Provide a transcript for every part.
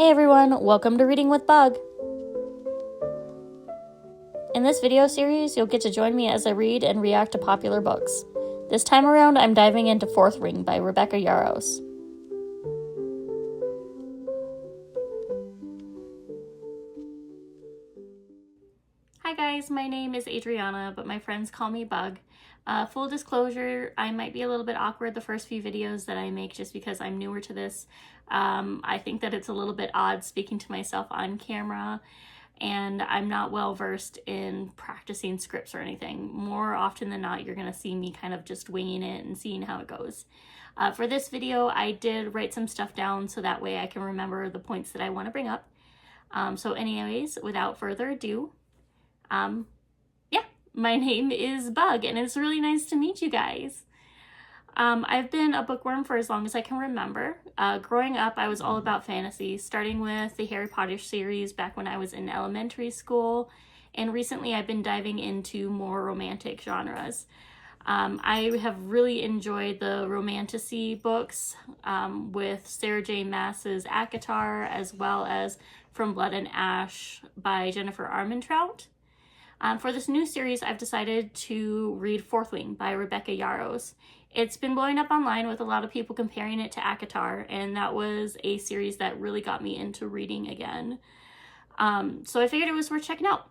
Hey everyone, welcome to Reading with Bug. In this video series, you'll get to join me as I read and react to popular books. This time around, I'm diving into Fourth Ring by Rebecca Yarros. Hi guys, my name is Adriana, but my friends call me Bug. Full disclosure, I might be a little bit awkward the first few videos that I make just because I'm newer to this. I think that it's a little bit odd speaking to myself on camera, and I'm not well versed in practicing scripts or anything. More often than not, you're going to see me kind of just winging it and seeing how it goes. For this video, I did write some stuff down so that way I can remember the points that I want to bring up. So anyways, without further ado, my name is Bug, and it's really nice to meet you guys. I've been a bookworm for as long as I can remember. Growing up, I was all about fantasy, starting with the Harry Potter series back when I was in elementary school, and recently I've been diving into more romantic genres. I have really enjoyed the romantasy books with Sarah J. Maas's ACOTAR, as well as From Blood and Ash by Jennifer Armentrout. For this new series, I've decided to read Fourth Ring by Rebecca Yarros. It's been blowing up online with a lot of people comparing it to ACOTAR, and that was a series that really got me into reading again. So I figured it was worth checking out.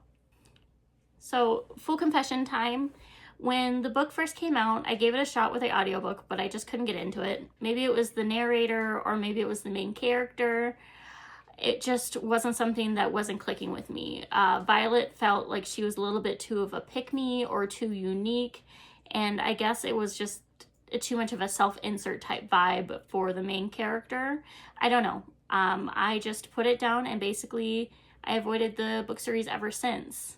So, full confession time. When the book first came out, I gave it a shot with the audiobook, but I just couldn't get into it. Maybe it was the narrator, or maybe it was the main character. It just wasn't something that wasn't clicking with me. Violet felt like she was a little bit too of a pick-me or too unique, and I guess it was just too much of a self-insert type vibe for the main character. I don't know. I just put it down, and basically I avoided the book series ever since.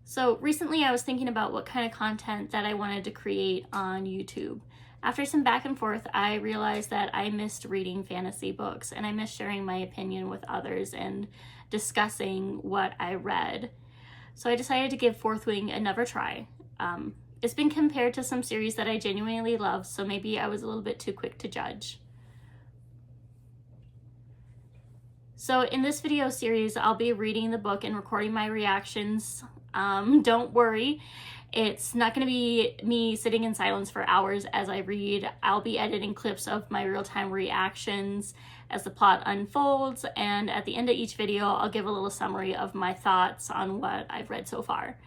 So recently I was thinking about what kind of content that I wanted to create on YouTube. After some back and forth, I realized that I missed reading fantasy books, and I missed sharing my opinion with others and discussing what I read. So I decided to give Fourth Ring another try. It's been compared to some series that I genuinely love, so maybe I was a little bit too quick to judge. So in this video series, I'll be reading the book and recording my reactions. Don't worry. It's not going to be me sitting in silence for hours as I read. I'll be editing clips of my real-time reactions as the plot unfolds, and at the end of each video, I'll give a little summary of my thoughts on what I've read so far.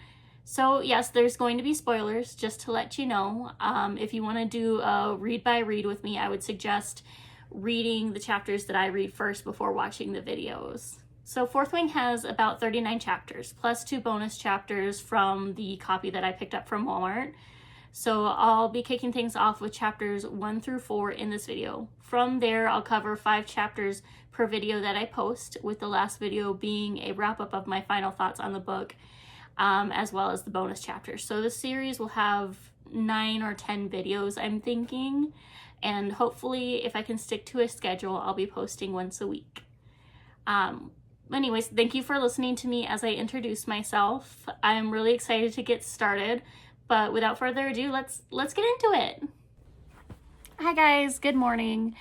So yes, there's going to be spoilers, just to let you know. If you want to do a read by read with me, I would suggest reading the chapters that I read first before watching the videos. So Fourth Ring has about 39 chapters, plus 2 bonus chapters from the copy that I picked up from Walmart. So I'll be kicking things off with chapters 1 through 4 in this video. From there, I'll cover 5 chapters per video that I post, with the last video being a wrap-up of my final thoughts on the book, as well as the bonus chapters. So the series will have 9 or 10 videos, I'm thinking, and hopefully, if I can stick to a schedule, I'll be posting once a week. Anyways, thank you for listening to me as I introduce myself. I'm really excited to get started, but without further ado, let's get into it. Hi guys, good morning.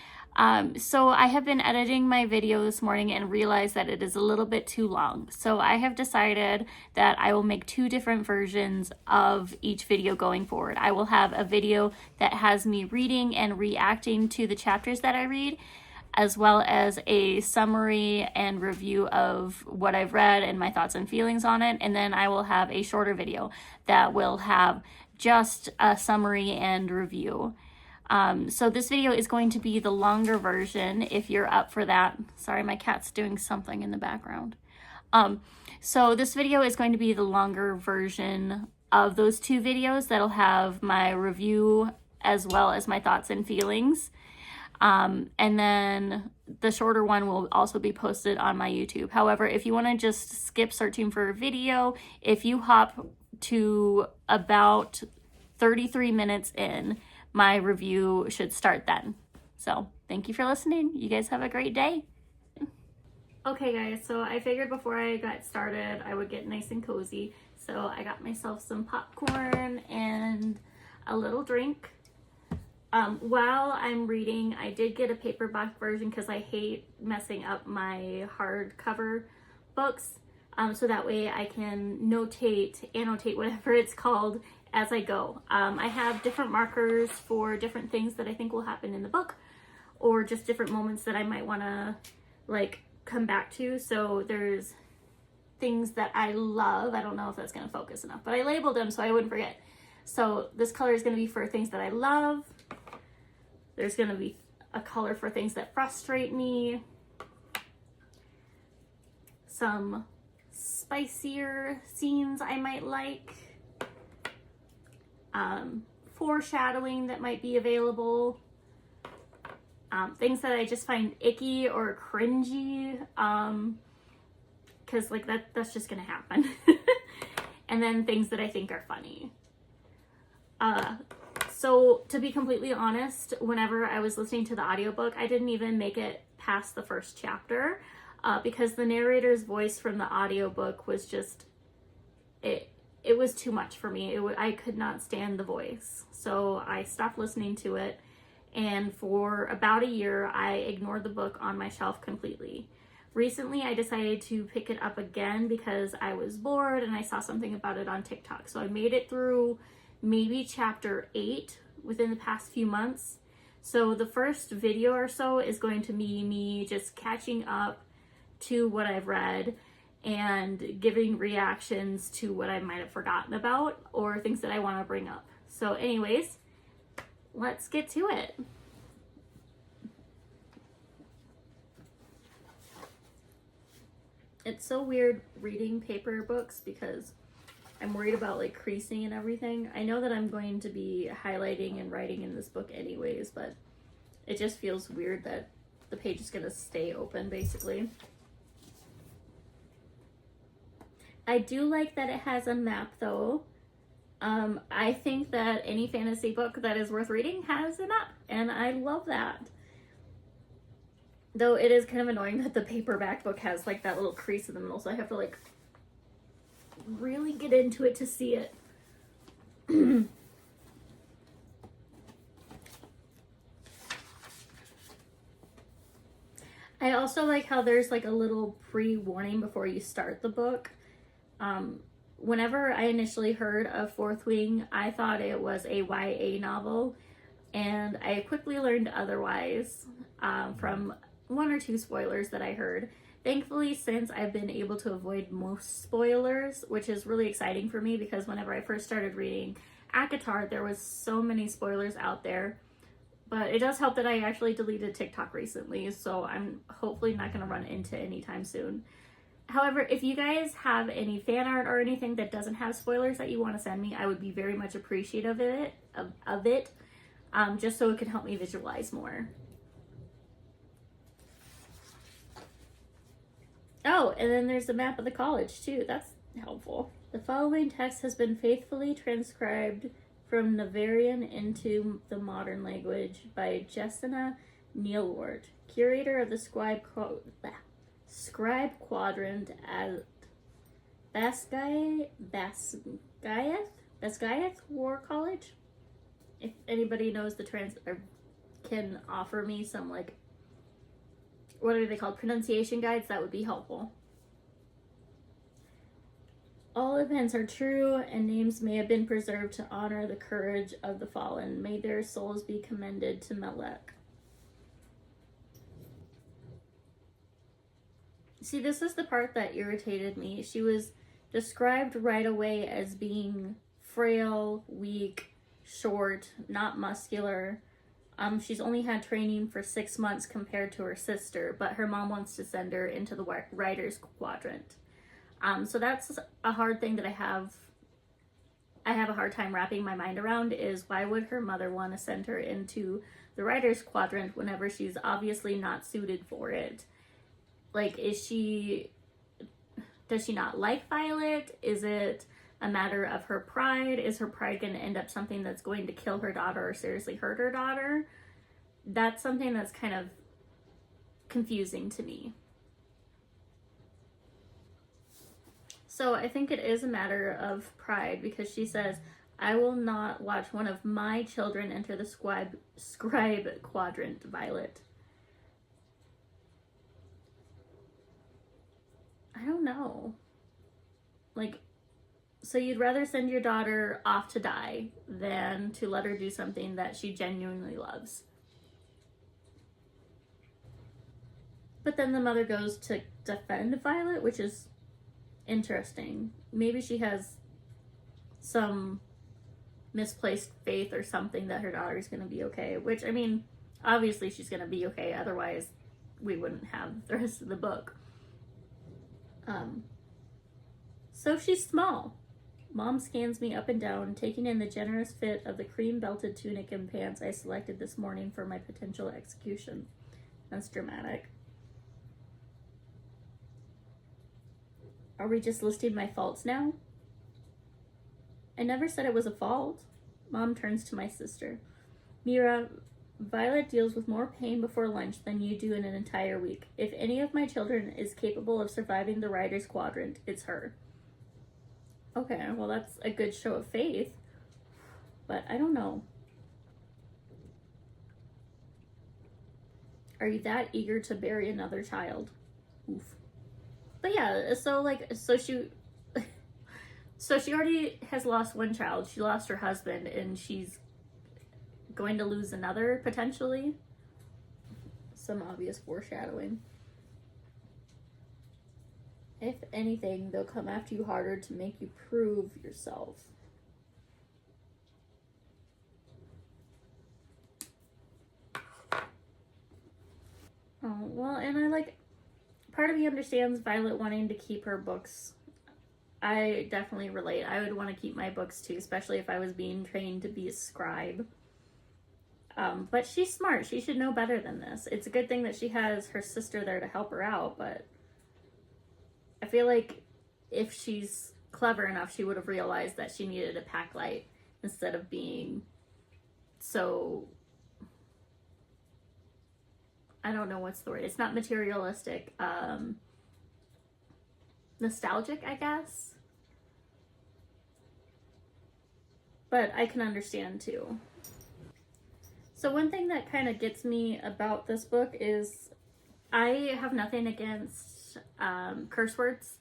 So I have been editing my video this morning and realized that it is a little bit too long. So I have decided that I will make 2 different versions of each video going forward. I will have a video that has me reading and reacting to the chapters that I read, as well as a summary and review of what I've read and my thoughts and feelings on it. And then I will have a shorter video that will have just a summary and review. So this video is going to be the longer version, if you're up for that. Sorry, my cat's doing something in the background. So this video is going to be the longer version of those 2 videos that'll have my review as well as my thoughts and feelings. And then the shorter one will also be posted on my YouTube. However, if you want to just skip searching for a video, if you hop to about 33 minutes in, my review should start then. So thank you for listening. You guys have a great day. Okay guys, so I figured before I got started, I would get nice and cozy. So I got myself some popcorn and a little drink. While I'm reading, I did get a paperback version because I hate messing up my hardcover books. So that way I can annotate whatever it's called as I go. I have different markers for different things that I think will happen in the book, or just different moments that I might want to like come back to. So there's things that I love. I don't know if that's going to focus enough, but I labeled them so I wouldn't forget. So this color is going to be for things that I love. There's going to be a color for things that frustrate me. Some spicier scenes I might like. Foreshadowing that might be available. Things that I just find icky or cringy. Because like that's just going to happen. And then things that I think are funny. So to be completely honest, whenever I was listening to the audiobook, I didn't even make it past the first chapter because the narrator's voice from the audiobook was just, it was too much for me. I could not stand the voice. So I stopped listening to it. And for about a year, I ignored the book on my shelf completely. Recently, I decided to pick it up again because I was bored and I saw something about it on TikTok. So I made it through maybe chapter 8 within the past few months. So the first video or so is going to be me just catching up to what I've read and giving reactions to what I might have forgotten about or things that I want to bring up. So anyways, let's get to it. It's so weird reading paper books because I'm worried about like creasing and everything. I know that I'm going to be highlighting and writing in this book anyways, but it just feels weird that the page is going to stay open basically. I do like that it has a map though. I think that any fantasy book that is worth reading has a map, and I love that. Though it is kind of annoying that the paperback book has like that little crease in the middle, so I have to like really get into it to see it. I also like how there's like a little pre-warning before you start the book. Whenever I initially heard of Fourth Wing, I thought it was a YA novel, and I quickly learned otherwise from one or two spoilers that I heard. Thankfully, since I've been able to avoid most spoilers, which is really exciting for me because whenever I first started reading ACOTAR, there was so many spoilers out there. But it does help that I actually deleted TikTok recently, so I'm hopefully not going to run into anytime soon. However, if you guys have any fan art or anything that doesn't have spoilers that you want to send me, I would be very much appreciative of it, just so it can help me visualize more. Oh, and then there's the map of the college too. That's helpful. The following text has been faithfully transcribed from Navarian into the modern language by Jessina Neilwart, curator of the Scribe Quadrant at Basgiath War College. If anybody knows or can offer me some like, what are they called, pronunciation guides, that would be helpful. All events are true, and names may have been preserved to honor the courage of the fallen. May their souls be commended to Melek. See, this is the part that irritated me. She was described right away as being frail, weak, short, not muscular. She's only had training for 6 months compared to her sister, but her mom wants to send her into the writer's quadrant. So that's a hard thing that I have a hard time wrapping my mind around, is why would her mother want to send her into the writer's quadrant whenever she's obviously not suited for it? Like, does she not like Violet? Is it a matter of her pride? Is her pride going to end up something that's going to kill her daughter or seriously hurt her daughter? That's something that's kind of confusing to me. So I think it is a matter of pride, because she says, I will not watch one of my children enter the scribe quadrant, Violet. I don't know. Like, so you'd rather send your daughter off to die than to let her do something that she genuinely loves. But then the mother goes to defend Violet, which is interesting. Maybe she has some misplaced faith or something that her daughter's going to be okay. Which, I mean, obviously she's going to be okay. Otherwise, we wouldn't have the rest of the book. So she's small. Mom scans me up and down, taking in the generous fit of the cream-belted tunic and pants I selected this morning for my potential execution. That's dramatic. Are we just listing my faults now? I never said it was a fault. Mom turns to my sister. Mira, Violet deals with more pain before lunch than you do in an entire week. If any of my children is capable of surviving the Rider's Quadrant, it's her. Okay, well that's a good show of faith, but I don't know. Are you that eager to bury another child? Oof. But yeah, so she already has lost one child. She lost her husband, and she's going to lose another, potentially. Some obvious foreshadowing. If anything, they'll come after you harder to make you prove yourself. Oh, well, and part of me understands Violet wanting to keep her books. I definitely relate. I would want to keep my books too, especially if I was being trained to be a scribe. But she's smart. She should know better than this. It's a good thing that she has her sister there to help her out, but I feel like if she's clever enough, she would have realized that she needed a pack light instead of being so, I don't know what's the word. It's not materialistic. Nostalgic, I guess. But I can understand too. So one thing that kind of gets me about this book is I have nothing against curse words.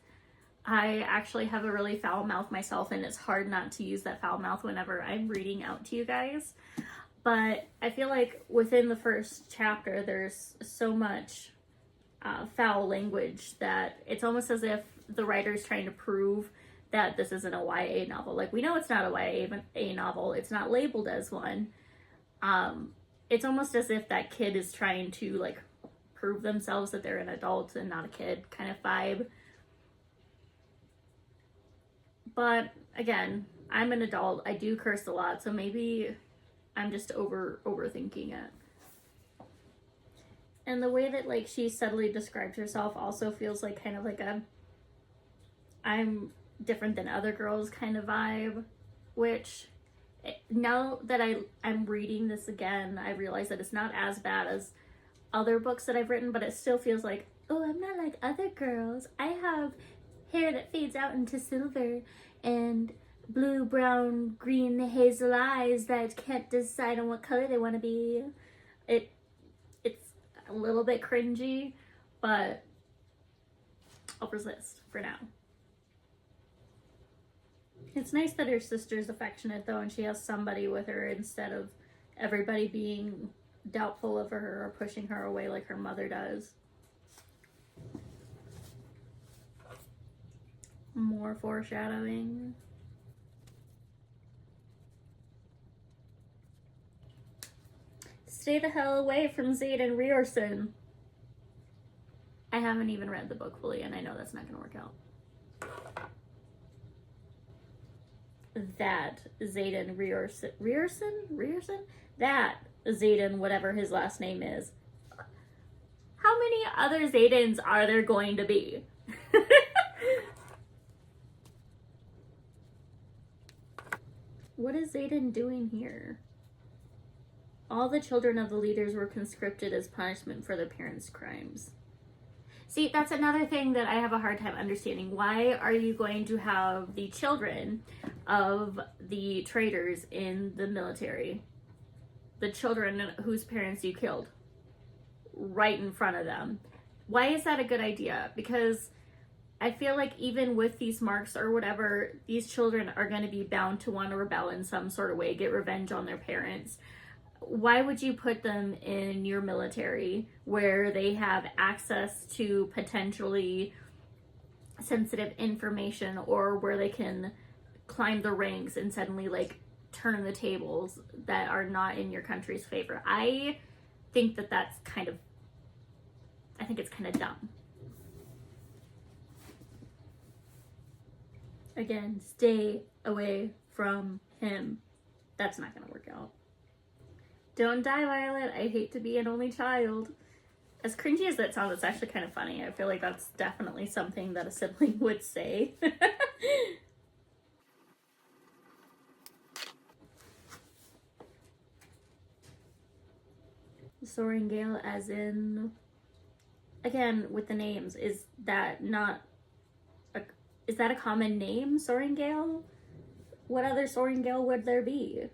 I actually have a really foul mouth myself, and it's hard not to use that foul mouth whenever I'm reading out to you guys. But I feel like within the first chapter, there's so much foul language that it's almost as if the writer's trying to prove that this isn't a YA novel. Like, we know it's not a YA novel. It's not labeled as one. It's almost as if that kid is trying to, like, prove themselves that they're an adult and not a kid kind of vibe. But, again, I'm an adult. I do curse a lot, so maybe I'm just overthinking it. And the way that, like, she subtly describes herself also feels like kind of like a I'm different than other girls kind of vibe, which now that I'm reading this again, I realize that it's not as bad as other books that I've written, but it still feels like, oh, I'm not like other girls. I have hair that fades out into silver and blue, brown, green, hazel eyes that can't decide on what color they want to be. It's a little bit cringy, but I'll resist for now. It's nice that her sister's affectionate, though, and she has somebody with her instead of everybody being doubtful of her or pushing her away like her mother does. More foreshadowing. Stay the hell away from Xaden Riorson. I haven't even read the book fully, and I know that's not going to work out. That Xaden Riorson? That Xaden, whatever his last name is. How many other Xadens are there going to be? What is Xaden doing here? All the children of the leaders were conscripted as punishment for their parents' crimes. See, that's another thing that I have a hard time understanding. Why are you going to have the children of the traitors in the military, the children whose parents you killed, right in front of them? Why is that a good idea? Because I feel like even with these marks or whatever, these children are going to be bound to want to rebel in some sort of way, get revenge on their parents. Why would you put them in your military where they have access to potentially sensitive information, or where they can climb the ranks and suddenly like turn the tables that are not in your country's favor? I think that that's kind of, I think it's kind of dumb. Again, stay away from him. That's not going to work out. Don't die, Violet. I hate to be an only child. As cringy as that sounds, it's actually kind of funny. I feel like that's definitely something that a sibling would say. Soaring Gale, as in, again, with the names, is that a common name, Soaring Gale? What other Soaring Gale would there be?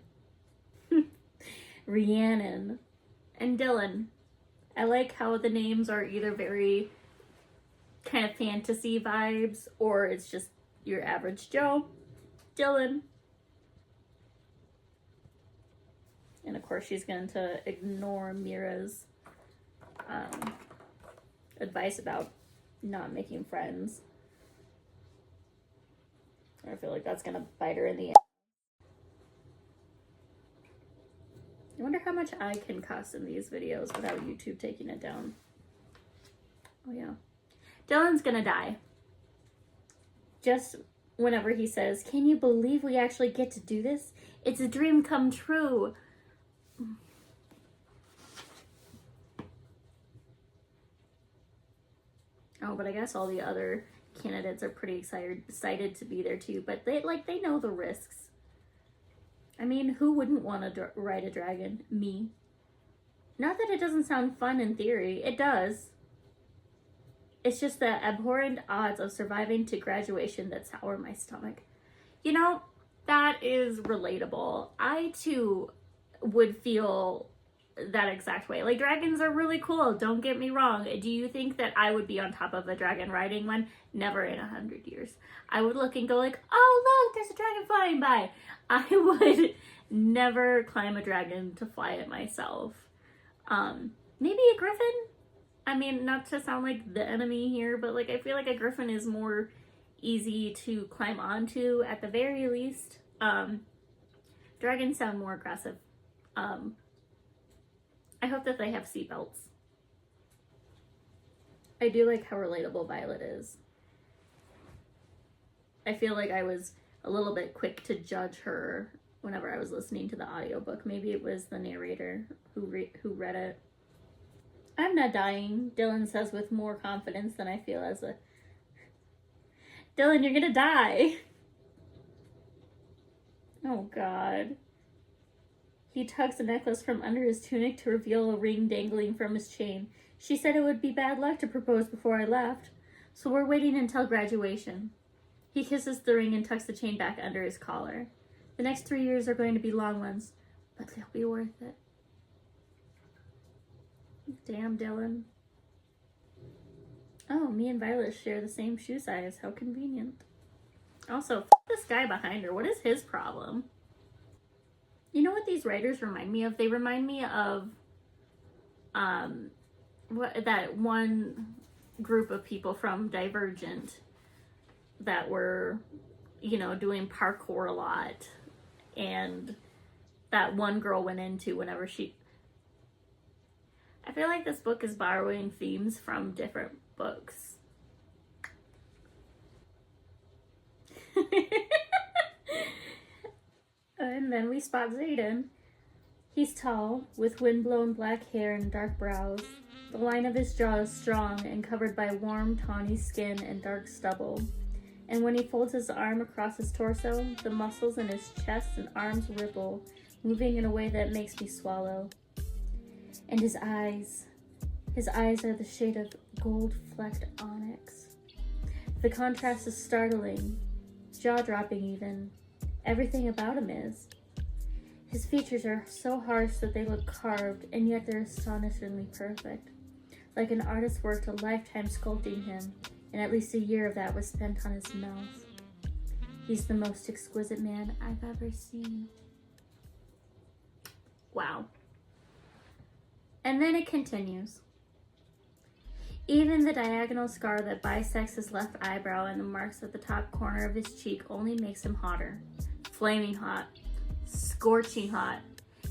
Rhiannon and Dylan. I like how the names are either very kind of fantasy vibes, or it's just your average Joe. Dylan. And of course she's going to ignore Mira's advice about not making friends. I feel like that's going to bite her in the ass. I wonder how much I can cuss in these videos without YouTube taking it down. Oh yeah. Dylan's gonna die. Just whenever he says, "Can you believe we actually get to do this? It's a dream come true." Oh, but I guess all the other candidates are pretty excited to be there too, but they know the risks. I mean, who wouldn't want to ride a dragon? Me. Not that it doesn't sound fun in theory. It does. It's just the abhorrent odds of surviving to graduation that sour my stomach. You know, that is relatable. I, too, would feel that exact way. Like, dragons are really cool. Don't get me wrong. Do you think that I would be on top of a dragon riding one? Never in 100 years. I would look and go like, oh, look, there's a dragon flying by. I would never climb a dragon to fly it myself. Maybe a griffin? I mean, not to sound like the enemy here, but like I feel like a griffin is more easy to climb onto at the very least. Dragons sound more aggressive. I hope that they have seatbelts. I do like how relatable Violet is. I feel like I was a little bit quick to judge her whenever I was listening to the audiobook. Maybe it was the narrator who read it. I'm not dying, Dylan says with more confidence than I feel as a... Dylan, you're gonna die. Oh, God. He tugs a necklace from under his tunic to reveal a ring dangling from his chain. She said it would be bad luck to propose before I left, so we're waiting until graduation. He kisses the ring and tucks the chain back under his collar. The next 3 years are going to be long ones, but they'll be worth it. Damn, Dylan. Oh, me and Violet share the same shoe size. How convenient. Also, f this guy behind her. What is his problem? You know what these writers remind me of? They remind me of that one group of people from Divergent that were, you know, doing parkour a lot, and that one girl went into whenever she... I feel like this book is borrowing themes from different books. And then we spot Xaden. He's tall, with wind-blown black hair and dark brows. The line of his jaw is strong and covered by warm, tawny skin and dark stubble. And when he folds his arm across his torso, the muscles in his chest and arms ripple, moving in a way that makes me swallow. And his eyes, His eyes are the shade of gold-flecked onyx. The contrast is startling, jaw-dropping even. Everything about him is. His features are so harsh that they look carved, and yet they're astonishingly perfect. Like an artist worked a lifetime sculpting him, and at least a year of that was spent on his mouth. He's the most exquisite man I've ever seen. Wow. And then it continues. Even the diagonal scar that bisects his left eyebrow and the marks at the top corner of his cheek only makes him hotter. Flaming hot. Scorching hot.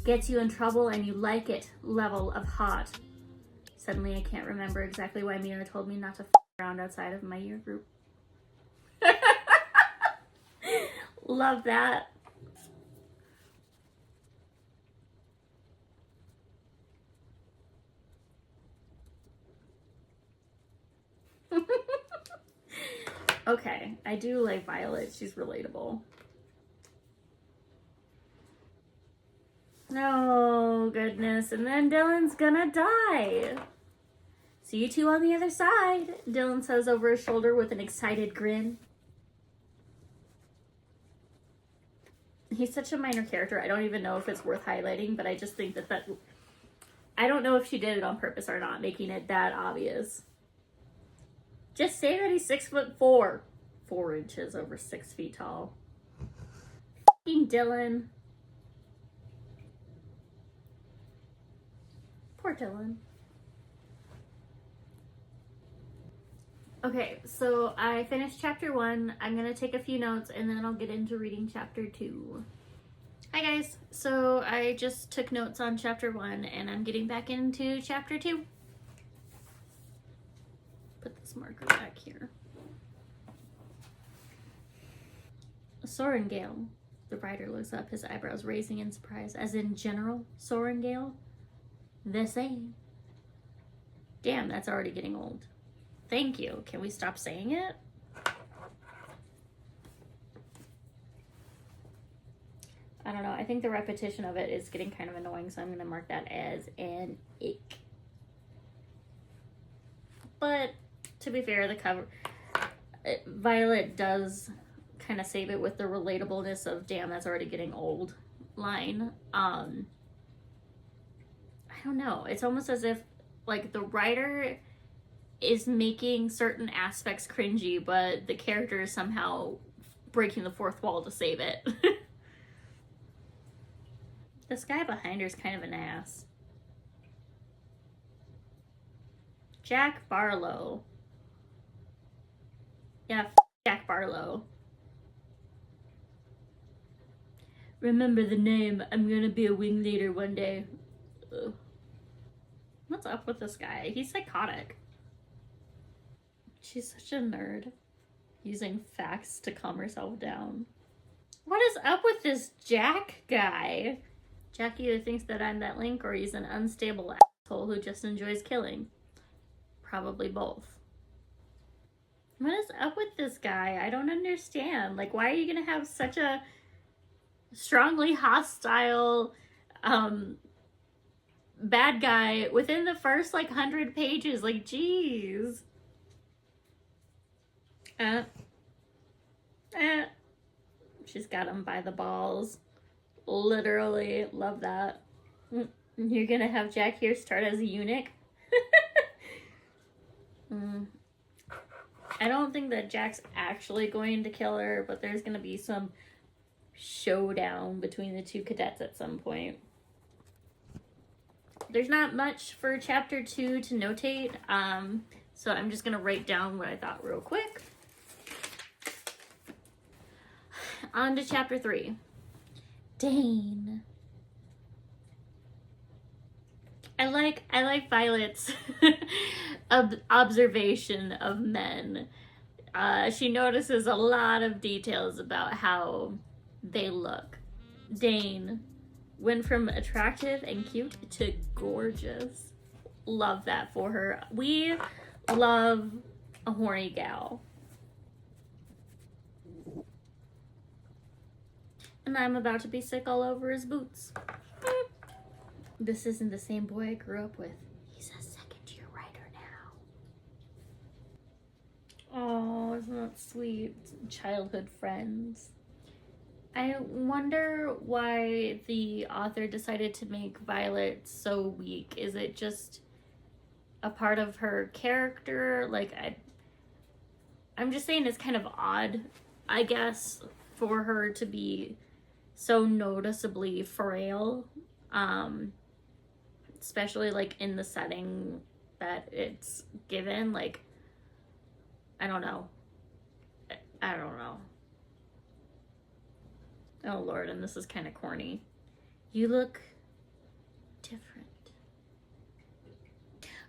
Gets you in trouble and you like it level of hot. Suddenly I can't remember exactly why Mira told me not to f around outside of my year group. Love that. Okay, I do like Violet. She's relatable. Oh, goodness. And then Dylan's gonna die. See you two on the other side, Dylan says over his shoulder with an excited grin. He's such a minor character. I don't even know if it's worth highlighting, but I just think that I don't know if she did it on purpose or not, making it that obvious. Just say that he's 6'4". 4 inches over 6 feet tall. F***ing Dylan. Poor Dylan. Okay, so I finished chapter 1. I'm gonna take a few notes and then I'll get into reading chapter 2. Hi guys, so I just took notes on chapter 1 and I'm getting back into chapter 2. Put this marker back here. Sorengale. The writer looks up, his eyebrows raising in surprise. As in General Sorengale? The same. Damn, that's already getting old. Thank you. Can we stop saying it? I don't know. I think the repetition of it is getting kind of annoying, so I'm going to mark that as an ick. But to be fair, the cover, Violet does kind of save it with the relatableness of "damn, that's already getting old" line. I don't know. It's almost as if like the writer is making certain aspects cringy, but the character is somehow breaking the fourth wall to save it. This guy behind her is kind of an ass. Jack Barlow. Yeah, Jack Barlow. Remember the name. I'm gonna be a wing leader one day. Ugh. What's up with this guy? He's psychotic. She's such a nerd. Using facts to calm herself down. What is up with this Jack guy? Jack either thinks that I'm that Link or he's an unstable asshole who just enjoys killing. Probably both. What is up with this guy? I don't understand. Like, why are you gonna have such a strongly hostile bad guy within the first like 100 pages? Like, geez. She's got him by the balls. Literally. Love that. You're gonna have Jack here start as a eunuch? I don't think that Jack's actually going to kill her, but there's gonna be some showdown between the two cadets at some point. There's not much for chapter 2 to notate, so I'm just gonna write down what I thought real quick. On to chapter 3. Dane. I like Violet's observation of men. She notices a lot of details about how they look. Dane went from attractive and cute to gorgeous. Love that for her. We love a horny gal. And I'm about to be sick all over his boots. This isn't the same boy I grew up with. He's a second-year that's sweet. Childhood friends. I wonder why the author decided to make Violet so weak. Is it just a part of her character? Like, I'm just saying it's kind of odd, I guess, for her to be so noticeably frail, especially like in the setting that it's given. Like, I don't know. Oh Lord, and this is kind of corny. You look different.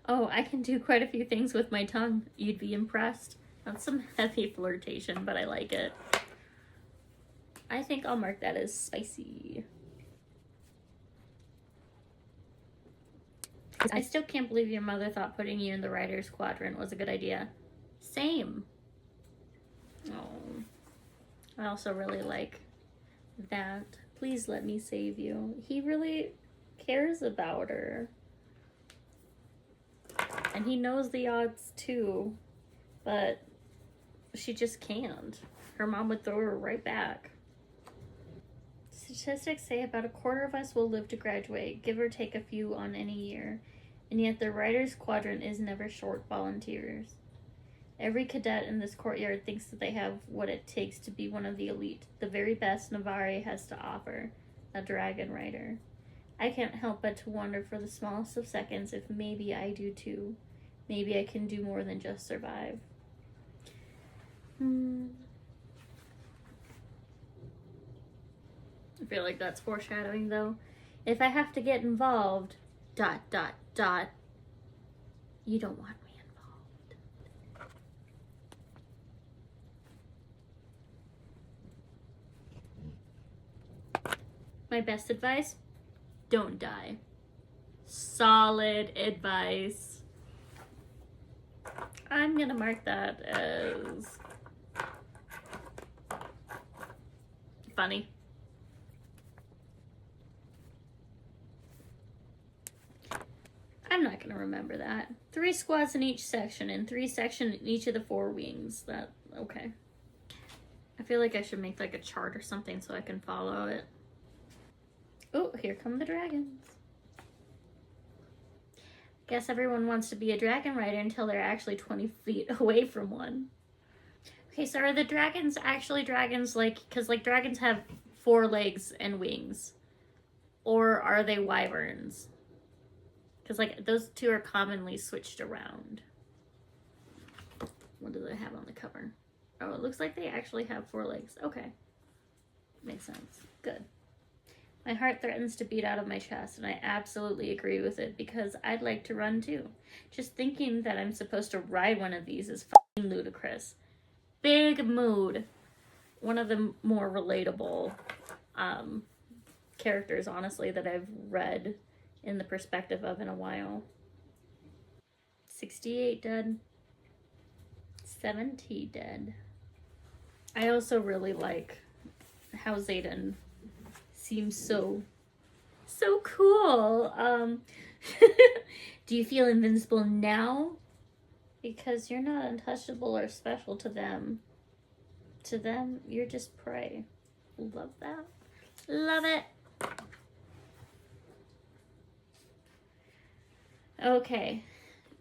Oh, I can do quite a few things with my tongue. You'd be impressed. That's some heavy flirtation, but I like it. I think I'll mark that as spicy. I still can't believe your mother thought putting you in the writer's quadrant was a good idea. Same. Oh, I also really like that. Please let me save you. He really cares about her. And he knows the odds too, but she just can't. Her mom would throw her right back. Statistics say about a quarter of us will live to graduate, give or take a few on any year. And yet the writer's quadrant is never short volunteers. Every cadet in this courtyard thinks that they have what it takes to be one of the elite, the very best Navarre has to offer, a dragon rider. I can't help but to wonder for the smallest of seconds if maybe I do too. Maybe I can do more than just survive. I feel like that's foreshadowing though. If I have to get involved, ... you don't want me involved. My best advice? Don't die. Solid advice. I'm gonna mark that as funny. I'm not gonna remember that. 3 squads in each section and 3 sections in each of the 4 wings. Okay. I feel like I should make like a chart or something so I can follow it. Oh, here come the dragons. Guess everyone wants to be a dragon rider until they're actually 20 feet away from one. Okay, so are the dragons actually dragons like, because like dragons have 4 legs and wings? Or are they wyverns? Because like those 2 are commonly switched around. What do they have on the cover? Oh, it looks like they actually have 4 legs. Okay. Makes sense. Good. My heart threatens to beat out of my chest, and I absolutely agree with it because I'd like to run too. Just thinking that I'm supposed to ride one of these is fucking ludicrous. Big mood. One of the more relatable characters, honestly, that I've read in the perspective of in a while. 68 dead. 70 dead. I also really like how Xaden seems so cool. Do you feel invincible now? Because you're not untouchable or special to them. To them, you're just prey. Love that. Love it. Okay.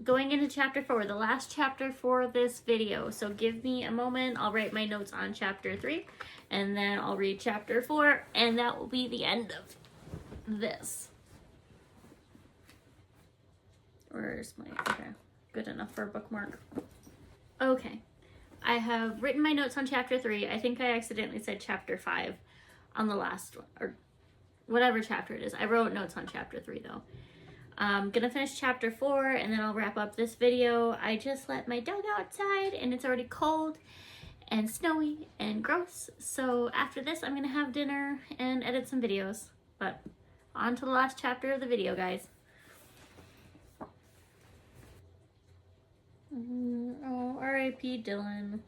Going into chapter 4, the last chapter for this video. So give me a moment. I'll write my notes on chapter 3, and then I'll read chapter 4, and that will be the end of this. Where's my, okay, good enough for a bookmark. Okay, I have written my notes on chapter 3. I think I accidentally said chapter 5 on the last one, or whatever chapter it is. I wrote notes on chapter 3 though. I'm gonna finish chapter 4 and then I'll wrap up this video. I just let my dog outside and it's already cold and snowy and gross. So after this, I'm gonna have dinner and edit some videos. But on to the last chapter of the video, guys. Oh, R.I.P. Dylan.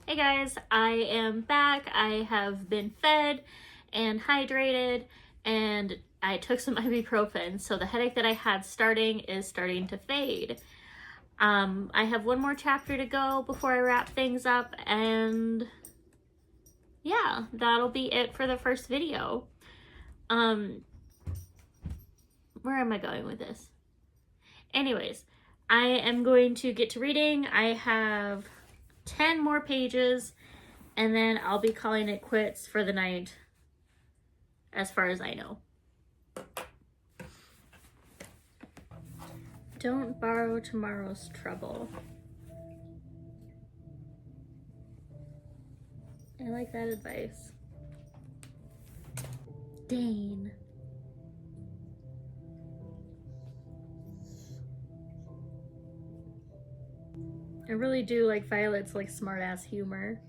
Hey guys, I am back. I have been fed and hydrated and I took some ibuprofen, so the headache that I had is starting to fade. I have one more chapter to go before I wrap things up, and yeah, that'll be it for the first video. Where am I going with this? Anyways, I am going to get to reading. I have 10 more pages, and then I'll be calling it quits for the night, as far as I know. Don't borrow tomorrow's trouble. I like that advice. Dane. I really do like Violet's like smart-ass humor.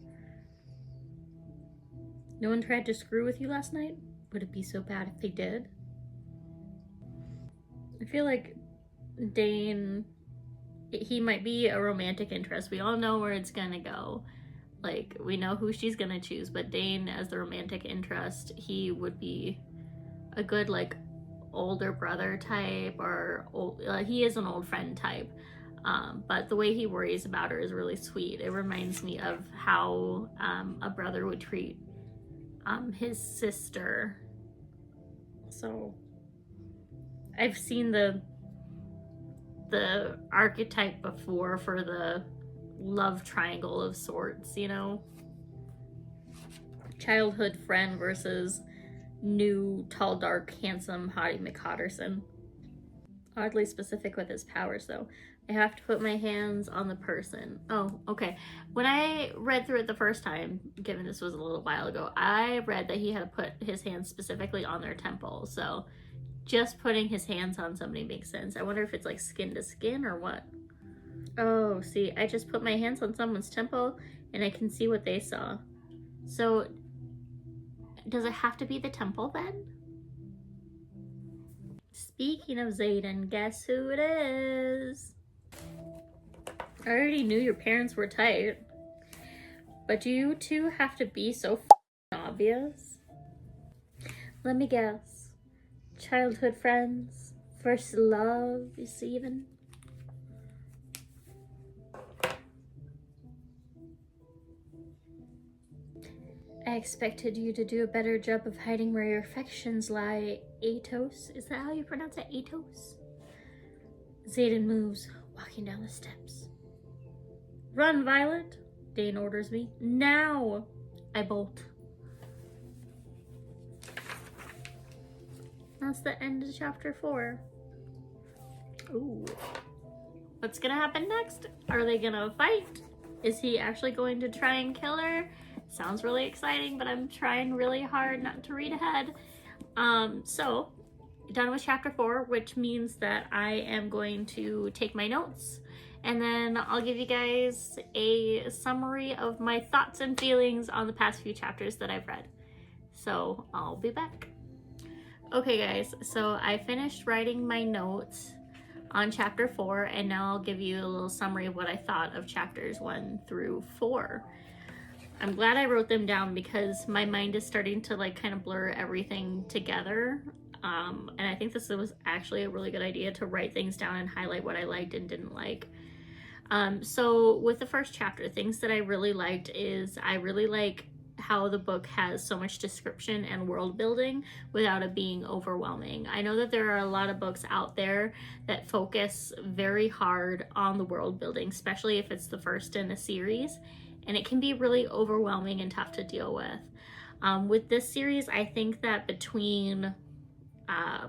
No one tried to screw with you last night? Would it be so bad if they did? I feel like Dane, he might be a romantic interest. We all know where it's gonna go. Like, we know who she's gonna choose, but Dane as the romantic interest, he would be a good like older brother type, or he is an old friend type. But the way he worries about her is really sweet. It reminds me of how a brother would treat his sister. So I've seen the archetype before for the love triangle of sorts, you know? Childhood friend versus new, tall, dark, handsome Hottie McHotterson. Oddly specific with his powers, though. I have to put my hands on the person. Oh, okay. When I read through it the first time, given this was a little while ago, I read that he had to put his hands specifically on their temple. So just putting his hands on somebody makes sense. I wonder if it's like skin to skin or what. Oh, see, I just put my hands on someone's temple and I can see what they saw. So does it have to be the temple then? Speaking of Xaden, guess who it is? I already knew your parents were tight, but do you two have to be so obvious? Let me guess. Childhood friends? First love, even? I expected you to do a better job of hiding where your affections lie, Atos. Is that how you pronounce it, Atos? Xaden moves, walking down the steps. Run, Violet, Dane orders me. Now! I bolt. That's the end of chapter 4. Ooh. What's gonna happen next? Are they gonna fight? Is he actually going to try and kill her? Sounds really exciting, but I'm trying really hard not to read ahead. So, done with chapter 4, which means that I am going to take my notes, and then I'll give you guys a summary of my thoughts and feelings on the past few chapters that I've read. So, I'll be back. Okay guys, so I finished writing my notes on chapter 4, and now I'll give you a little summary of what I thought of chapters 1 through 4. I'm glad I wrote them down because my mind is starting to like kind of blur everything together. And I think this was actually a really good idea to write things down and highlight what I liked and didn't like. So with the first chapter, things that I really liked is I really like how the book has so much description and world building without it being overwhelming. I know that there are a lot of books out there that focus very hard on the world building, especially if it's the first in a series, and it can be really overwhelming and tough to deal with. With this series, I think that between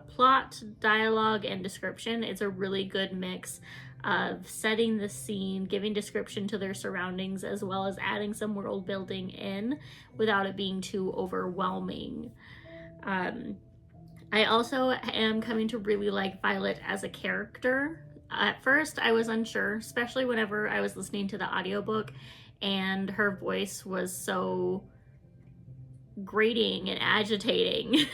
plot, dialogue, and description, it's a really good mix of setting the scene, giving description to their surroundings, as well as adding some world building in without it being too overwhelming. I also am coming to really like Violet as a character. At first, I was unsure, especially whenever I was listening to the audiobook and her voice was so grating and agitating.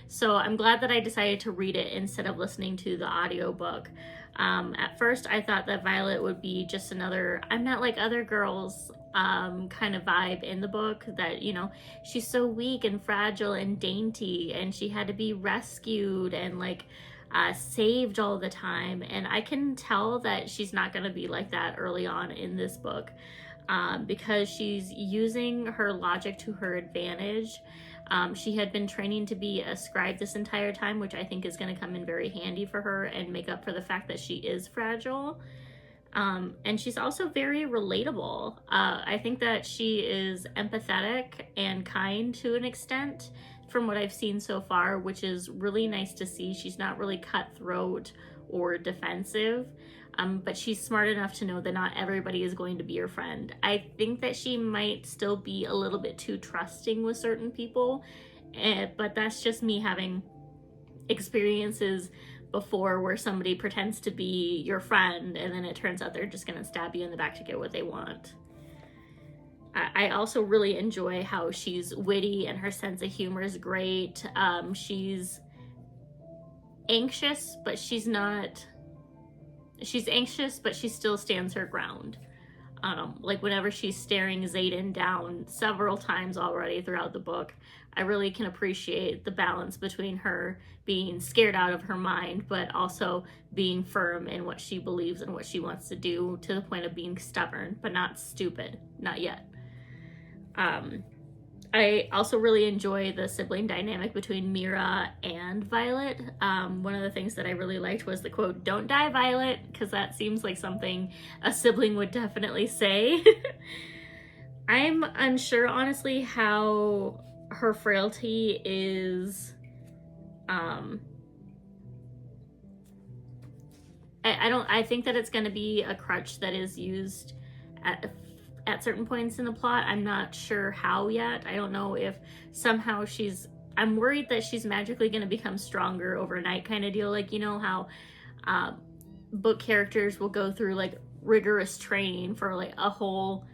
So I'm glad that I decided to read it instead of listening to the audiobook. At first I thought that Violet would be just another I'm not like other girls kind of vibe in the book, that, you know, she's so weak and fragile and dainty and she had to be rescued, and like saved all the time. And I can tell that she's not going to be like that early on in this book, because she's using her logic to her advantage. She had been training to be a scribe this entire time, which I think is going to come in very handy for her and make up for the fact that she is fragile. And she's also very relatable. I think that she is empathetic and kind to an extent from what I've seen so far, which is really nice to see. She's not really cutthroat or defensive, but she's smart enough to know that not everybody is going to be your friend. I think that she might still be a little bit too trusting with certain people, but that's just me having experiences before where somebody pretends to be your friend and then it turns out they're just going to stab you in the back to get what they want. I also really enjoy how she's witty and her sense of humor is great. She's anxious, but she's anxious, but she still stands her ground. Like whenever she's staring Xaden down several times already throughout the book, I really can appreciate the balance between her being scared out of her mind, but also being firm in what she believes and what she wants to do, to the point of being stubborn, but not stupid, not yet. I also really enjoy the sibling dynamic between Mira and Violet. One of the things that I really liked was the quote, "Don't die, Violet," because that seems like something a sibling would definitely say. I'm unsure, honestly, how her frailty is... I think that it's going to be a crutch that is used at certain points in the plot. I'm not sure how yet. I don't know if somehow I'm worried that she's magically going to become stronger overnight kind of deal. Like, you know how book characters will go through like rigorous training for like a whole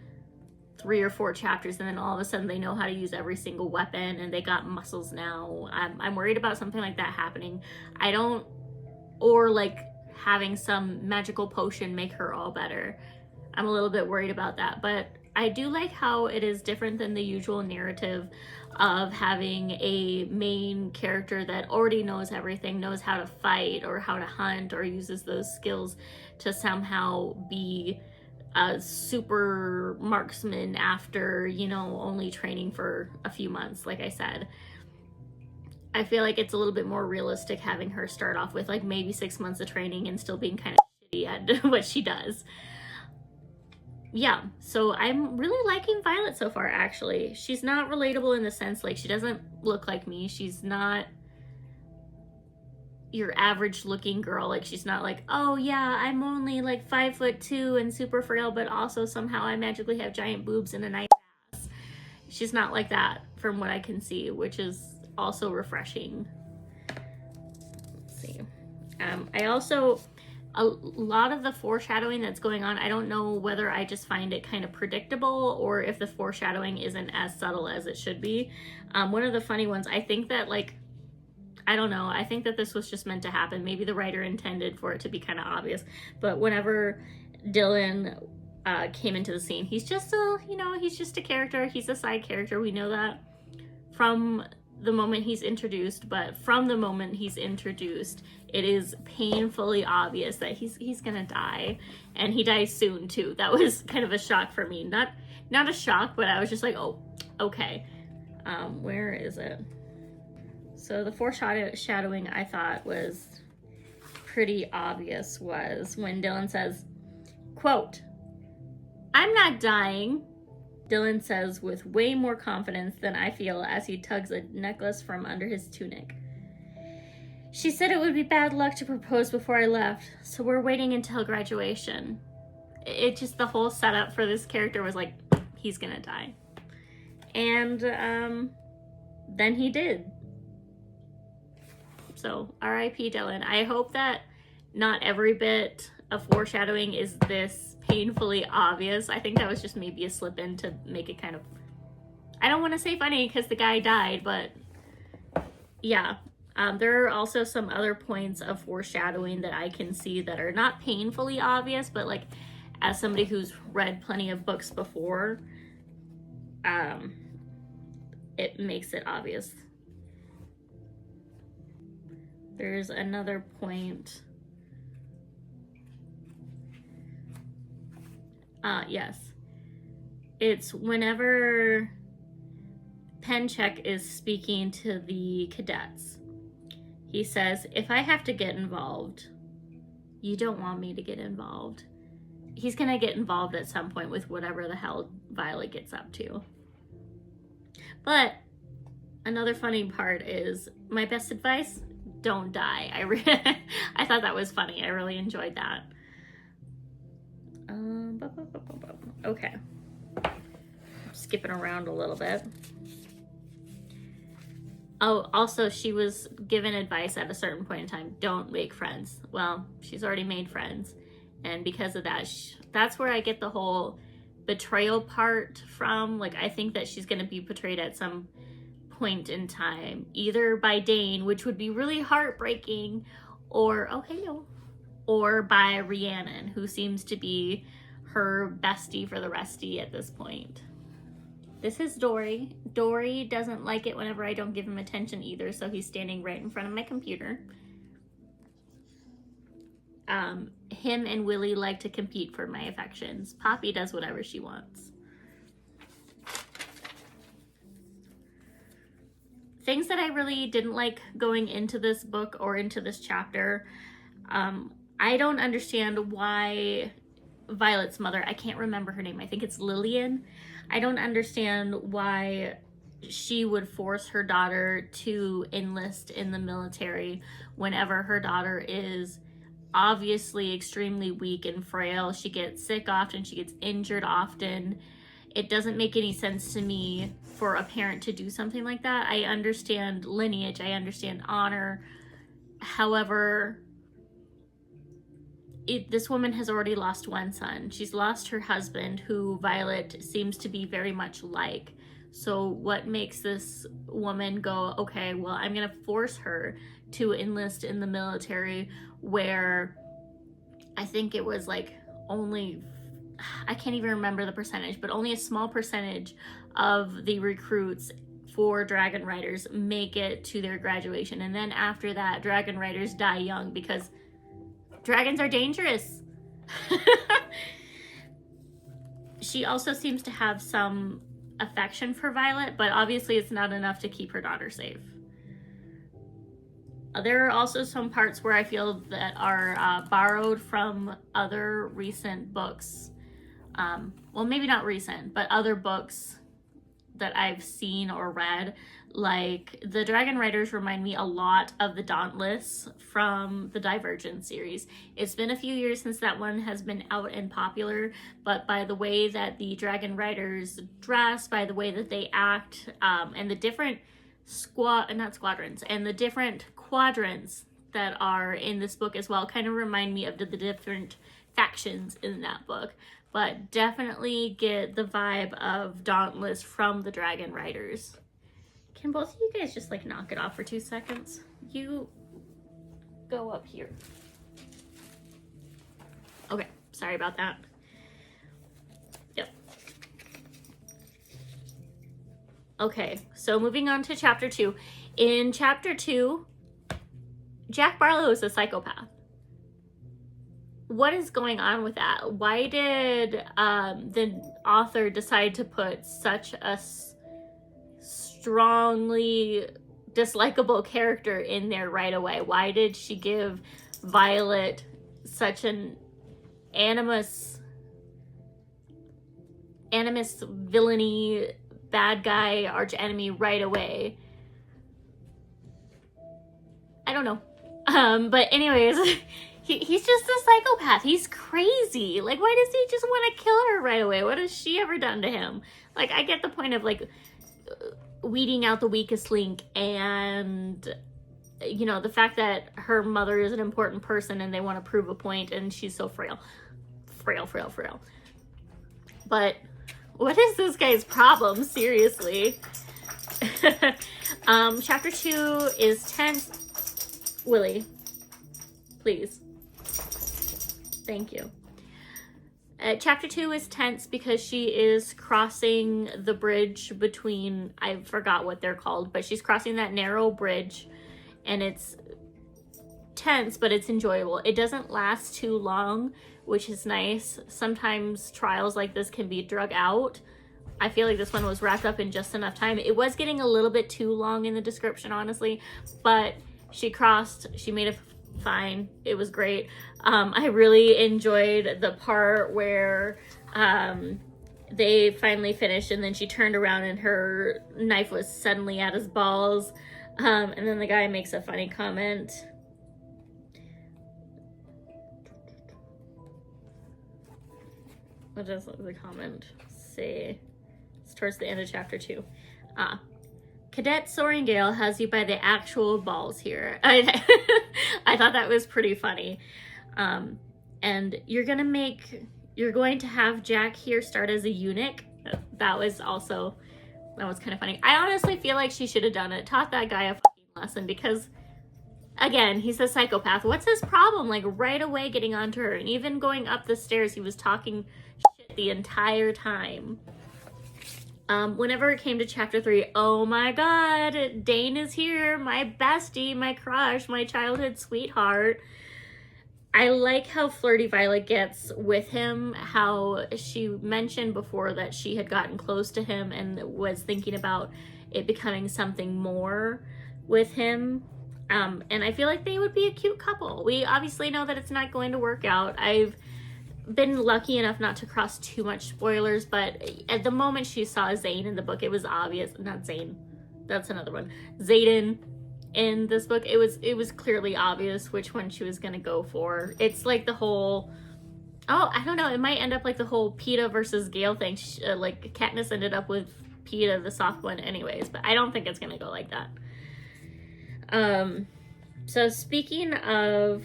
3 or 4 chapters, and then all of a sudden they know how to use every single weapon and they got muscles now. I'm worried about something like that happening. Or like having some magical potion make her all better. I'm a little bit worried about that, but I do like how it is different than the usual narrative of having a main character that already knows everything, knows how to fight or how to hunt, or uses those skills to somehow be a super marksman after, only training for a few months, like I said. I feel like it's a little bit more realistic having her start off with like maybe 6 months of training and still being kind of shitty at what she does. Yeah, so I'm really liking Violet so far, actually. She's not relatable in the sense, like, she doesn't look like me. She's not your average looking girl. Like, she's not like, oh yeah, I'm only like 5'2" and super frail, but also somehow I magically have giant boobs and a nice ass. She's not like that from what I can see, which is also refreshing. Let's see. A lot of the foreshadowing that's going on, I don't know whether I just find it kind of predictable or if the foreshadowing isn't as subtle as it should be. One of the funny ones, I think that I don't know, I think that this was just meant to happen. Maybe the writer intended for it to be kind of obvious, but whenever Dylan came into the scene, he's just a character. He's a side character. We know that from the moment he's introduced, but from the moment he's introduced, it is painfully obvious that he's gonna die, and he dies soon too. That was kind of a shock for me. Not a shock, but I was just like, oh, okay. Where is it? So the foreshadowing I thought was pretty obvious was when Dylan says, quote, "I'm not dying," Dylan says with way more confidence than I feel as he tugs a necklace from under his tunic. "She said it would be bad luck to propose before I left, so we're waiting until graduation." It just, the whole setup for this character was like, he's gonna die. And then he did. So R.I.P. Dylan. I hope that not every bit of foreshadowing is this painfully obvious. I think that was just maybe a slip in to make it kind of, I don't want to say funny because the guy died, but yeah. There are also some other points of foreshadowing that I can see that are not painfully obvious, but like as somebody who's read plenty of books before, it makes it obvious. There's another point. Yes. It's whenever Penchek is speaking to the cadets. He says, if I have to get involved, you don't want me to get involved. He's gonna get involved at some point with whatever the hell Violet gets up to. But another funny part is, my best advice, don't die. I thought that was funny. I really enjoyed that. Okay. Skipping around a little bit. Oh, also, she was given advice at a certain point in time, don't make friends. Well, she's already made friends. And because of that, that's where I get the whole betrayal part from. Like, I think that she's going to be betrayed at some point in time, either by Dane, which would be really heartbreaking, or, oh, hey, no, or by Rhiannon, who seems to be her bestie for the restie at this point. This is Dory. Dory doesn't like it whenever I don't give him attention either, so he's standing right in front of my computer. Him and Willie like to compete for my affections. Poppy does whatever she wants. Things that I really didn't like going into this book or into this chapter. I don't understand why Violet's mother, I can't remember her name, I think it's Lillian. I don't understand why she would force her daughter to enlist in the military whenever her daughter is obviously extremely weak and frail. She gets sick often, she gets injured often. It doesn't make any sense to me for a parent to do something like that. I understand lineage, I understand honor. However, this woman has already lost one son. She's lost her husband, who Violet seems to be very much like. So what makes this woman go, okay, well, I'm gonna force her to enlist in the military, where I think it was like only, I can't even remember the percentage, but only a small percentage of the recruits for Dragon Riders make it to their graduation. And then after that, Dragon Riders die young because dragons are dangerous. She also seems to have some affection for Violet, but obviously it's not enough to keep her daughter safe. There are also some parts where I feel that are borrowed from other recent books. Well, maybe not recent, but other books that I've seen or read. Like, the Dragon Riders remind me a lot of the Dauntless from the Divergent series. It's been a few years since that one has been out and popular, but by the way that the Dragon Riders dress, by the way that they act, and the different and the different quadrants that are in this book as well, kind of remind me of the different factions in that book. But definitely get the vibe of Dauntless from the Dragon Riders. Can both of you guys just like knock it off for 2 seconds? You go up here. Okay, sorry about that. Yep. Okay, so moving on to chapter 2. In chapter 2, Jack Barlow is a psychopath. What is going on with that? Why did the author decide to put such a strongly dislikable character in there right away? Why did she give Violet such an animus villainy, bad guy, arch enemy right away? I don't know. But anyways, he's just a psychopath. He's crazy. Like, why does he just want to kill her right away? What has she ever done to him? Like, I get the point of, like, weeding out the weakest link, and, you know, the fact that her mother is an important person and they want to prove a point, and she's so frail. Frail. But what is this guy's problem? Seriously. Chapter 2 is tense. Willie, please. Thank you. Chapter 2 is tense because she is crossing the bridge between, I forgot what they're called, but she's crossing that narrow bridge, and it's tense, but it's enjoyable. It doesn't last too long, which is nice. Sometimes trials like this can be drug out. I feel like this one was wrapped up in just enough time. It was getting a little bit too long in the description, honestly, but she made it fine. It was great. I really enjoyed the part where they finally finished and then she turned around and her knife was suddenly at his balls. And then the guy makes a funny comment. What does the comment say? It's towards the end of chapter 2. Cadet Soaringale has you by the actual balls here. I thought that was pretty funny. And you're going to have Jack here start as a eunuch. That was kind of funny. I honestly feel like she should have done it. Taught that guy a fucking lesson because, again, he's a psychopath. What's his problem? Like, right away getting onto her. And even going up the stairs, he was talking shit the entire time. Whenever it came to chapter 3, oh my god, Dane is here. My bestie, my crush, my childhood sweetheart. I like how flirty Violet gets with him, how she mentioned before that she had gotten close to him and was thinking about it becoming something more with him. And I feel like they would be a cute couple. We obviously know that it's not going to work out. I've been lucky enough not to cross too much spoilers, but at the moment she saw Zane in the book, it was obvious. Not Zane, that's another one. Xaden in this book, it was clearly obvious which one she was gonna go for. It's like the whole, I don't know, it might end up like the whole Peeta versus Gale thing. Like Katniss ended up with Peeta, the soft one anyways, but I don't think it's gonna go like that. So speaking of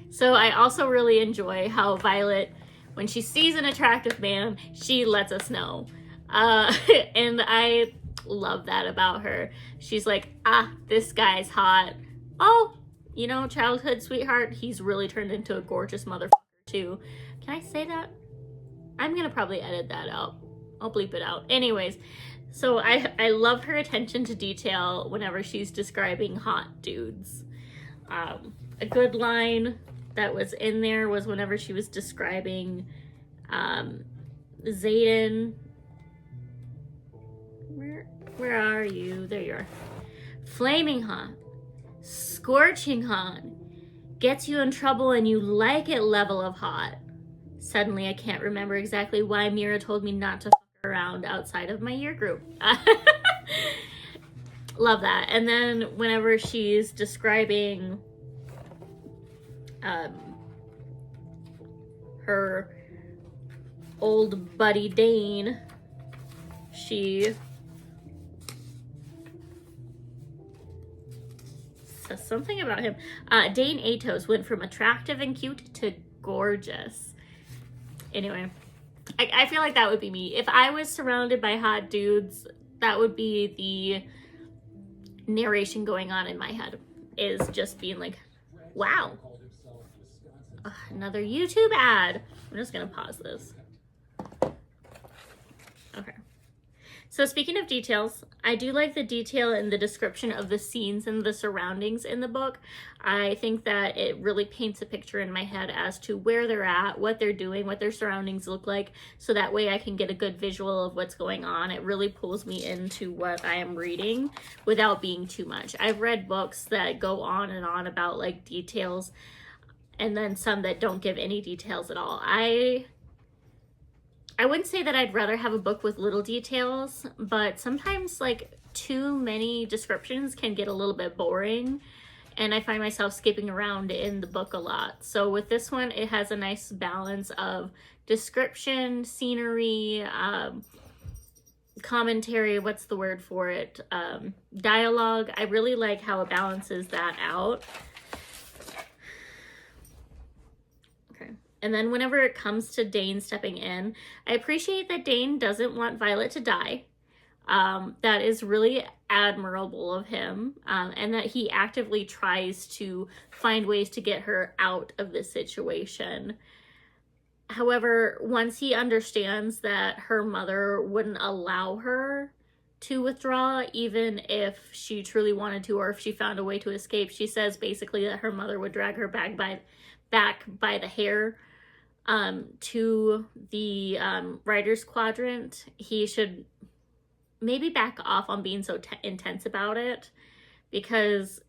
so I also really enjoy how Violet, when she sees an attractive man, she lets us know. And I love that about her. She's like, this guy's hot. Oh, childhood sweetheart, he's really turned into a gorgeous motherfucker too. Can I say that? I'm gonna probably edit that out. I'll bleep it out. Anyways, so I love her attention to detail whenever she's describing hot dudes. A good line that was in there was whenever she was describing Xaden. Where are you? There you are. Flaming hot, scorching hot, gets you in trouble and you like it level of hot. Suddenly I can't remember exactly why Mira told me not to fuck around outside of my year group. Love that. And then whenever she's describing her old buddy Dane, she says something about him. Dane Atos went from attractive and cute to gorgeous. Anyway, I feel like that would be me. If I was surrounded by hot dudes, that would be the narration going on in my head, is just being like, wow. Another YouTube ad. I'm just gonna pause this. Okay. So speaking of details, I do like the detail in the description of the scenes and the surroundings in the book. I think that it really paints a picture in my head as to where they're at, what they're doing, what their surroundings look like, so that way I can get a good visual of what's going on. It really pulls me into what I am reading without being too much. I've read books that go on and on about like details, and then some that don't give any details at all. I wouldn't say that I'd rather have a book with little details, but sometimes like too many descriptions can get a little bit boring, and I find myself skipping around in the book a lot. So with this one, it has a nice balance of description, scenery, commentary, what's the word for it? Dialogue. I really like how it balances that out. And then whenever it comes to Dane stepping in, I appreciate that Dane doesn't want Violet to die. That is really admirable of him, and that he actively tries to find ways to get her out of this situation. However, once he understands that her mother wouldn't allow her to withdraw, even if she truly wanted to, or if she found a way to escape. She says basically that her mother would drag her back by the hair to the writer's quadrant. He should maybe back off on being so intense about it, because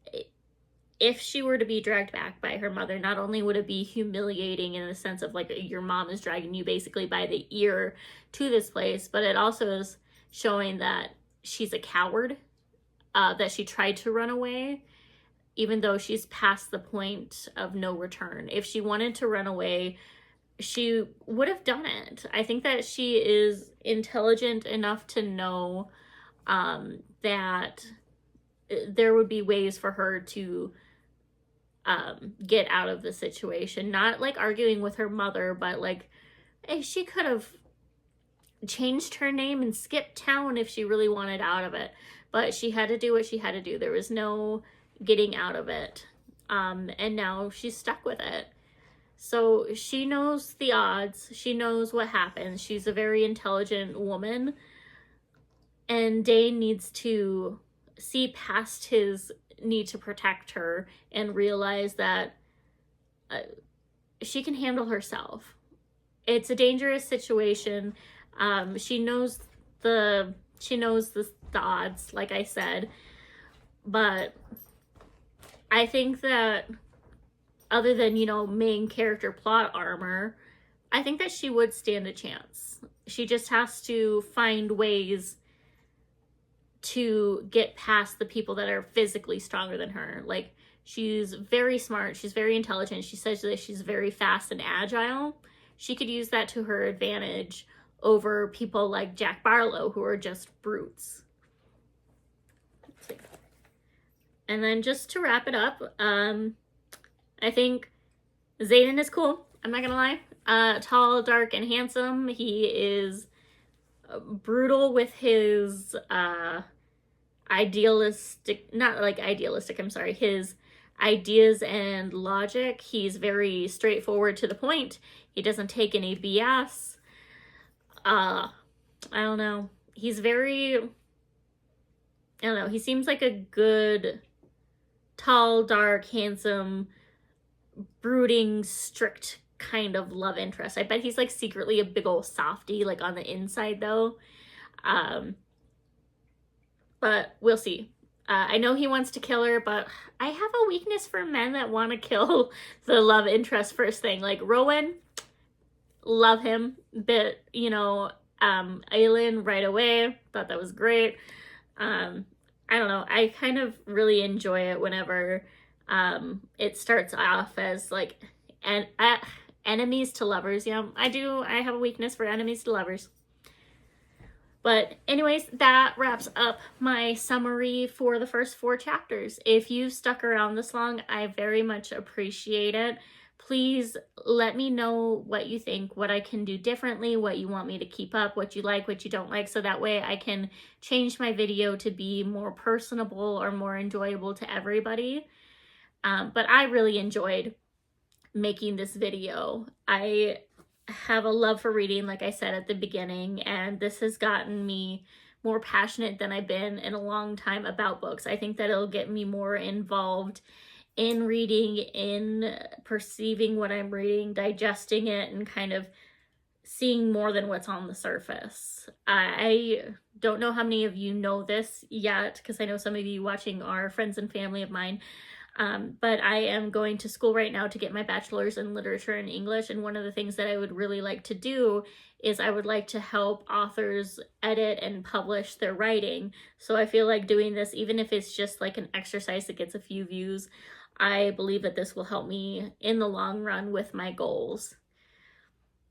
if she were to be dragged back by her mother, not only would it be humiliating in the sense of like your mom is dragging you basically by the ear to this place, but it also is showing that she's a coward, that she tried to run away, even though she's past the point of no return. If she wanted to run away, she would have done it. I think that she is intelligent enough to know that there would be ways for her to get out of the situation. Not like arguing with her mother, but like, hey, she could have changed her name and skipped town if she really wanted out of it. But she had to do what she had to do. There was no getting out of it. And now she's stuck with it. So she knows the odds. She knows what happens. She's a very intelligent woman. And Dane needs to see past his need to protect her and realize that she can handle herself. It's a dangerous situation. She knows the odds, like I said, but I think that other than, you know, main character plot armor, I think that she would stand a chance. She just has to find ways to get past the people that are physically stronger than her. Like, she's very smart, she's very intelligent, she says that she's very fast and agile. She could use that to her advantage over people like Jack Barlow, who are just brutes. And then just to wrap it up, I think Xaden is cool, I'm not gonna lie. Tall, dark, and handsome. He is brutal with his his ideas and logic. He's very straightforward to the point. He doesn't take any BS. I don't know. He's very, I don't know, he seems like a good, tall, dark, handsome, brooding, strict kind of love interest. I bet he's like secretly a big old softie, like on the inside though. But we'll see. I know he wants to kill her, but I have a weakness for men that want to kill the love interest first thing. Like Rowan, love him, but you know, Aelin right away, thought that was great. I don't know, I kind of really enjoy it whenever it starts off as like enemies to lovers. Yeah, I have a weakness for enemies to lovers. But anyways, that wraps up my summary for the first 4 chapters. If you've stuck around this long, I very much appreciate it. Please let me know what you think, what I can do differently, what you want me to keep up, what you like, what you don't like, so that way I can change my video to be more personable or more enjoyable to everybody. But I really enjoyed making this video. I have a love for reading, like I said at the beginning, and this has gotten me more passionate than I've been in a long time about books. I think that it'll get me more involved in reading, in perceiving what I'm reading, digesting it, and kind of seeing more than what's on the surface. I don't know how many of you know this yet, because I know some of you watching are friends and family of mine. But I am going to school right now to get my bachelor's in literature and English, and one of the things that I would really like to do is I would like to help authors edit and publish their writing. So I feel like doing this, even if it's just like an exercise that gets a few views, I believe that this will help me in the long run with my goals.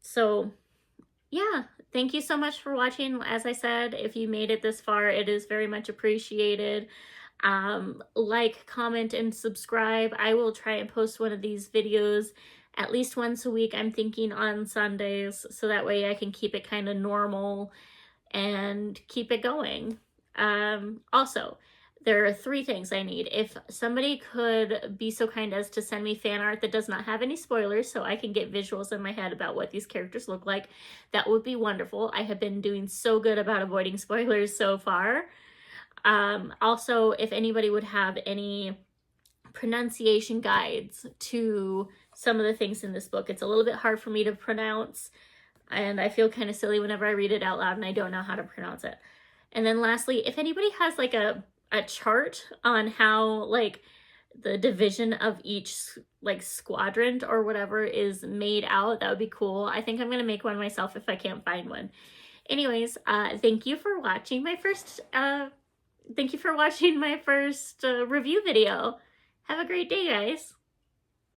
So yeah, thank you so much for watching. As I said, if you made it this far, it is very much appreciated. Like, comment, and subscribe. I will try and post one of these videos at least once a week. I'm thinking on Sundays, so that way I can keep it kind of normal and keep it going. Also, there are 3 things I need. If somebody could be so kind as to send me fan art that does not have any spoilers so I can get visuals in my head about what these characters look like, that would be wonderful. I have been doing so good about avoiding spoilers so far. Also, if anybody would have any pronunciation guides to some of the things in this book. It's a little bit hard for me to pronounce, and I feel kind of silly whenever I read it out loud and I don't know how to pronounce it. And then lastly, if anybody has like a chart on how like the division of each like squadron or whatever is made out, that would be cool. I think I'm gonna make one myself if I can't find one. Anyways, thank you for watching my first review video. Have a great day, guys.